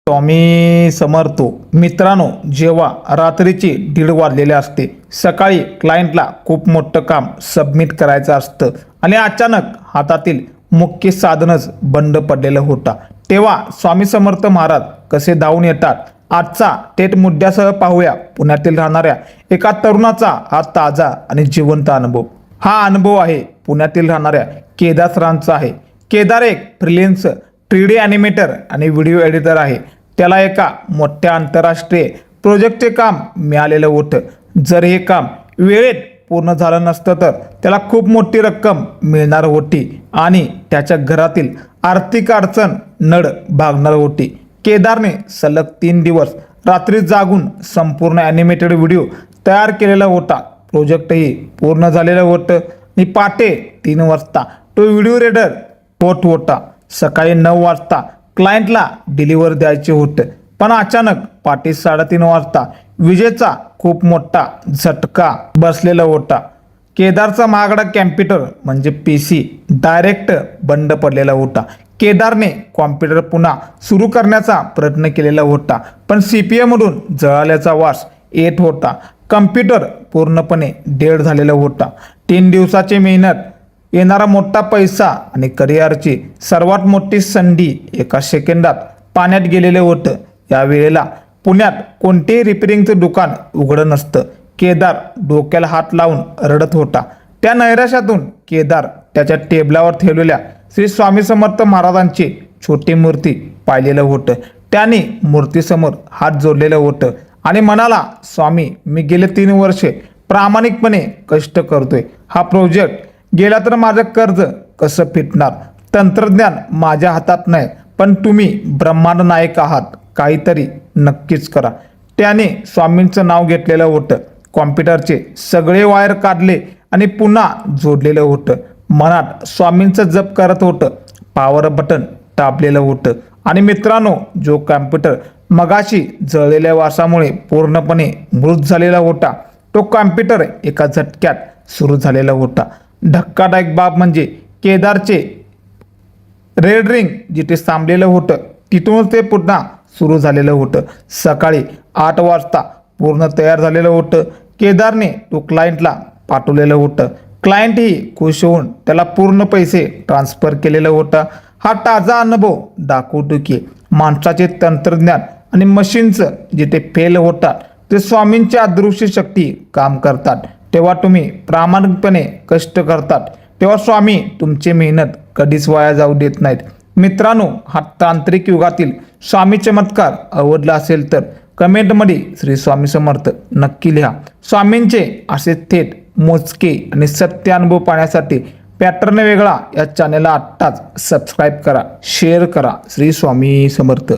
स्वामी समर्थ मित्रांनो, जेव्हा रात्रीचे 1:30 वाजलेले असते, सकाळी क्लायंटला खूप मोठं काम सबमिट करायचं असतं आणि अचानक हातातील मुख्य साधनच बंद पडलेलं होता, तेव्हा स्वामी समर्थ महाराज कसे धावून येतात आजचा थेट मुद्द्यासह पाहूया. पुण्यातील राहणाऱ्या एका तरुणाचा हा ताजा आणि जिवंत अनुभव. हा अनुभव आहे पुण्यातील राहणाऱ्या केदार सरांचा आहे. केदार एक फ्रीलान्स 3D ॲनिमेटर आणि व्हिडिओ एडिटर आहे. त्याला एका मोठ्या आंतरराष्ट्रीय प्रोजेक्टचे काम मिळालेलं होतं. जर हे काम वेळेत पूर्ण झालं नसतं तर त्याला खूप मोठी रक्कम मिळणार होती आणि त्याच्या घरातील आर्थिक अडचण नड भागणार होती. केदारने सलग 3 दिवस रात्री जागून संपूर्ण ॲनिमेटेड व्हिडिओ तयार केलेला होता. प्रोजेक्टही पूर्ण झालेलं होतं आणि पहाटे 3 वाजता तो व्हिडिओ रेडर होत होता. सकाळी 9 वाजता क्लायंटला डिलिव्हर द्यायचे होते, पण अचानक पहाटे 3:30 वाजता विजेचा खूप मोठा झटका बसलेला होता. केदारचा महागडा कॅम्प्युटर म्हणजे PC डायरेक्ट बंद पडलेला होता. केदारने कॉम्प्युटर पुन्हा सुरू करण्याचा प्रयत्न केलेला होता, पण CPU मधून जळाल्याचा वास येत होता. कम्प्युटर पूर्णपणे डेड झालेला होता. 3 दिवसाची मेहनत, येणारा मोठा पैसा आणि करिअरची सर्वात मोठी संधी एका सेकंदात पाण्यात गेलेले होतं. या वेळेला पुण्यात कोणतेही रिपेअरिंगचं दुकान उघडं नसतं. केदार डोक्याला हात लावून रडत होता. त्या नैराश्यातून केदार त्याच्या टेबलावर ठेवलेल्या श्री स्वामी समर्थ महाराजांची छोटी मूर्ती पाहिलेलं होतं. त्याने मूर्तीसमोर हात जोडलेलं होतं आणि म्हणाला, स्वामी, मी गेले 3 वर्षे प्रामाणिकपणे कष्ट करतोय. हा प्रोजेक्ट गेला तर माझं कर्ज कसं फिटणार? तंत्रज्ञान माझ्या हातात नाही, पण तुम्ही ब्रह्मांड नायक आहात, काहीतरी नक्कीच करा. त्याने स्वामींचं नाव घेतलेलं होतं. कॉम्प्युटरचे सगळे वायर काढले आणि पुन्हा जोडलेलं होतं. मनात स्वामींचं जप करत होतं. पॉवर बटन दाबलेलं होतं आणि मित्रांनो, जो कॉम्प्युटर मगाशी जळलेल्या वासामुळे पूर्णपणे मृत झालेला होता, तो कॉम्प्युटर एका झटक्यात सुरू झालेला होता. धक्कादायक बाब म्हणजे केदारचे रेडरिंग जिथे थांबलेलं होतं तिथूनच ते पुन्हा सुरू झालेलं होतं. सकाळी 8 वाजता पूर्ण तयार झालेलं होतं. केदारने तो क्लायंटला पाठवलेलं होतं. क्लायंटही खुश होऊन त्याला पूर्ण पैसे ट्रान्सफर केलेलं होतं. हा ताजा अनुभव दाखवतो की माणसाचे तंत्रज्ञान आणि मशीनचं जिथे फेल होतात ते स्वामींच्या अदृश्य शक्ती काम करतात. तेव्हा तुम्ही प्रामाणिकपणे कष्ट करतात तेव्हा स्वामी तुमची मेहनत कधीच वाया जाऊ देत नाहीत. मित्रांनो, हा तांत्रिक युगातील स्वामी चमत्कार आवडला असेल तर कमेंटमध्ये श्री स्वामी समर्थ नक्की लिहा. स्वामींचे असे थेट, मोजके आणि सत्य अनुभव पाहण्यासाठी पॅटर्न वेगळा या चॅनलला आत्ताच सबस्क्राईब करा, शेअर करा. श्री स्वामी समर्थ.